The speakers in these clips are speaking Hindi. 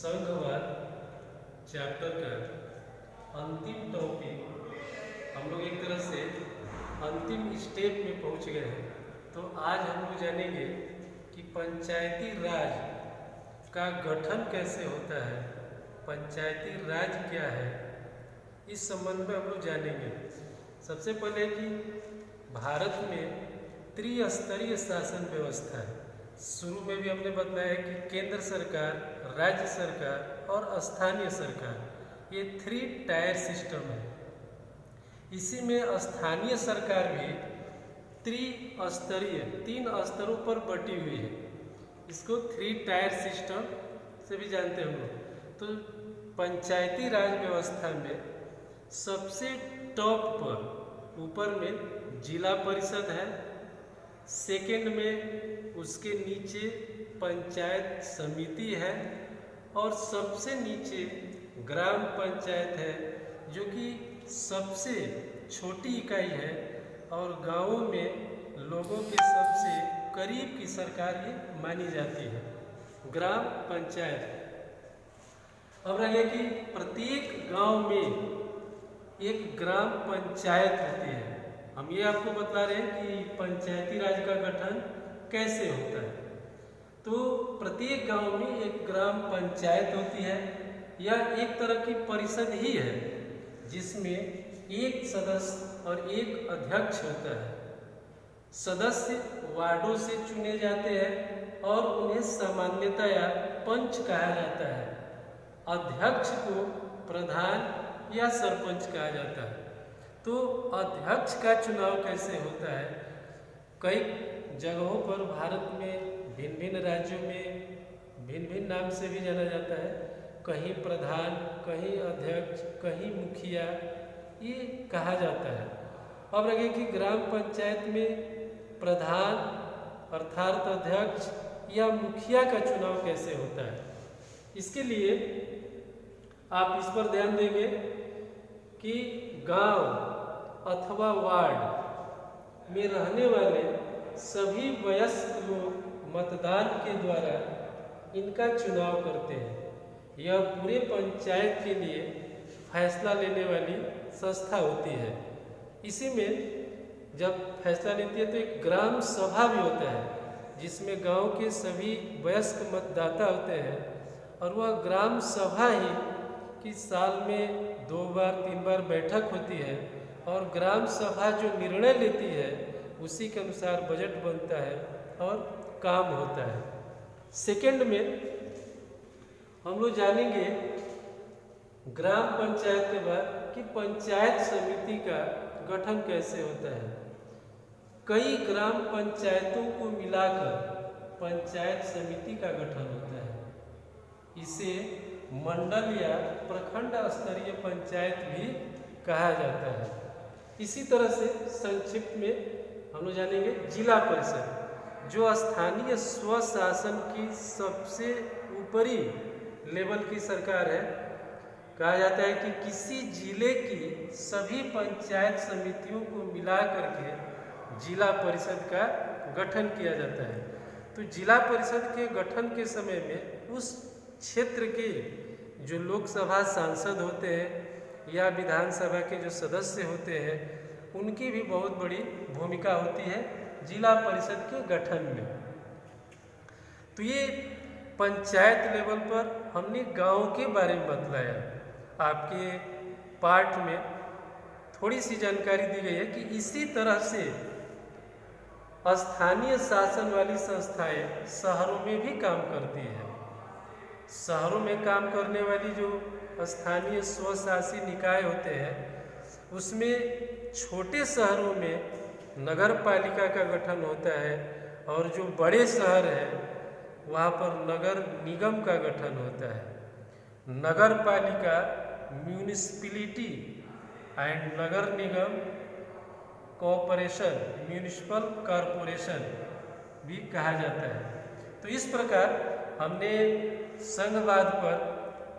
संघवाद चैप्टर का अंतिम टॉपिक हम लोग एक तरह से अंतिम स्टेप में पहुंच गए हैं। तो आज हम लोग जानेंगे कि पंचायती राज का गठन कैसे होता है, पंचायती राज क्या है, इस संबंध में हम लोग जानेंगे। सबसे पहले कि भारत में त्रिस्तरीय शासन व्यवस्था है। शुरू में भी हमने बताया कि केंद्र सरकार, राज्य सरकार और स्थानीय सरकार, ये 3 टायर सिस्टम है। इसी में स्थानीय सरकार भी त्रिस्तरीय 3 स्तरों पर बटी हुई है। इसको 3 टायर सिस्टम से भी जानते हम लोग। तो पंचायती राज व्यवस्था में सबसे टॉप पर ऊपर में जिला परिषद है, सेकेंड में उसके नीचे पंचायत समिति है और सबसे नीचे ग्राम पंचायत है, जो कि सबसे छोटी इकाई है और गांवों में लोगों के सबसे करीब की सरकार ये मानी जाती है, ग्राम पंचायत। अब रहे कि प्रत्येक गांव में एक ग्राम पंचायत होती है। हम ये आपको बता रहे हैं कि पंचायती राज का गठन कैसे होता है। तो प्रत्येक गांव में एक ग्राम पंचायत होती है, यह एक तरह की परिषद ही है जिसमें एक सदस्य और एक अध्यक्ष होता है। सदस्य वार्डों से चुने जाते हैं और उन्हें सामान्यतया पंच कहा जाता है। अध्यक्ष को प्रधान या सरपंच कहा जाता है। तो अध्यक्ष का चुनाव कैसे होता है? कई जगहों पर भारत में भिन्न भिन्न राज्यों में भिन्न भिन्न नाम से भी जाना जाता है। कहीं प्रधान, कहीं अध्यक्ष, कहीं मुखिया, ये कहा जाता है। अब लगे कि ग्राम पंचायत में प्रधान अर्थात अध्यक्ष या मुखिया का चुनाव कैसे होता है, इसके लिए आप इस पर ध्यान देंगे कि गांव अथवा वार्ड में रहने वाले सभी वयस्क लोग मतदान के द्वारा इनका चुनाव करते हैं। यह पूरे पंचायत के लिए फैसला लेने वाली संस्था होती है। इसी में जब फैसला लेती है तो एक ग्राम सभा भी होता है जिसमें गांव के सभी वयस्क मतदाता होते हैं और वह ग्राम सभा ही कि साल में 2 बार 3 बार बैठक होती है और ग्राम सभा जो निर्णय लेती है उसी के अनुसार बजट बनता है और काम होता है। सेकंड में हम लोग जानेंगे ग्राम पंचायत के बाद कि पंचायत समिति का गठन कैसे होता है। कई ग्राम पंचायतों को मिलाकर पंचायत समिति का गठन होता है। इसे मंडल या प्रखंड स्तरीय पंचायत भी कहा जाता है। इसी तरह से संक्षिप्त में हम लोग जानेंगे जिला परिषद, जो स्थानीय स्वशासन की सबसे ऊपरी लेवल की सरकार है। कहा जाता है कि किसी जिले की सभी पंचायत समितियों को मिला करके जिला परिषद का गठन किया जाता है। तो जिला परिषद के गठन के समय में उस क्षेत्र के जो लोकसभा सांसद होते हैं या विधानसभा के जो सदस्य होते हैं उनकी भी बहुत बड़ी भूमिका होती है जिला परिषद के गठन में। तो ये पंचायत लेवल पर हमने गांव के बारे में बतलाया। आपके पाठ में थोड़ी सी जानकारी दी गई है कि इसी तरह से स्थानीय शासन वाली संस्थाएं शहरों में भी काम करती हैं। शहरों में काम करने वाली जो स्थानीय स्वशासी निकाय होते हैं उसमें छोटे शहरों में नगर पालिका का गठन होता है और जो बड़े शहर हैं वहाँ पर नगर निगम का गठन होता है। नगर पालिका municipality and Nagar Nigam corporation, municipal corporation भी कहा जाता है। तो इस प्रकार हमने संघवाद पर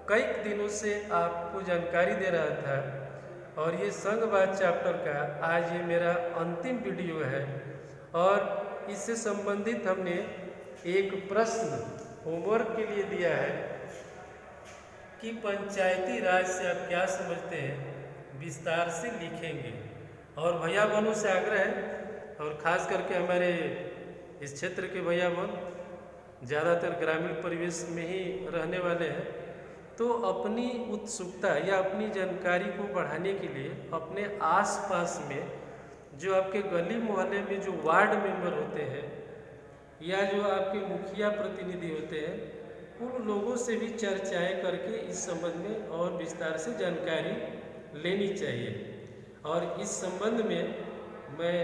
कई दिनों से आपको जानकारी दे रहा था और ये संघवाद चैप्टर का आज ये मेरा अंतिम वीडियो है। और इससे संबंधित हमने एक प्रश्न होमवर्क के लिए दिया है कि पंचायती राज से आप क्या समझते हैं, विस्तार से लिखेंगे। और भैया बहनों से आग्रह है, और ख़ास करके हमारे इस क्षेत्र के भैया बहन ज़्यादातर ग्रामीण परिवेश में ही रहने वाले हैं, तो अपनी उत्सुकता या अपनी जानकारी को बढ़ाने के लिए अपने आसपास में जो आपके गली मोहल्ले में जो वार्ड मेंबर होते हैं या जो आपके मुखिया प्रतिनिधि होते हैं, उन लोगों से भी चर्चाएं करके इस संबंध में और विस्तार से जानकारी लेनी चाहिए। और इस संबंध में मैं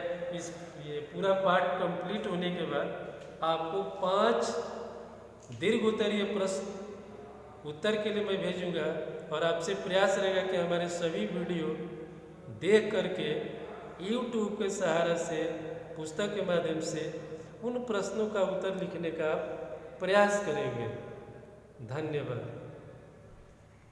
ये पूरा पाठ कंप्लीट होने के बाद आपको 5 दीर्घ उत्तरीय प्रश्न उत्तर के लिए मैं भेजूंगा, और आपसे प्रयास रहेगा कि हमारे सभी वीडियो देख करके YouTube के सहारा से, पुस्तक के माध्यम से उन प्रश्नों का उत्तर लिखने का प्रयास करेंगे। धन्यवाद।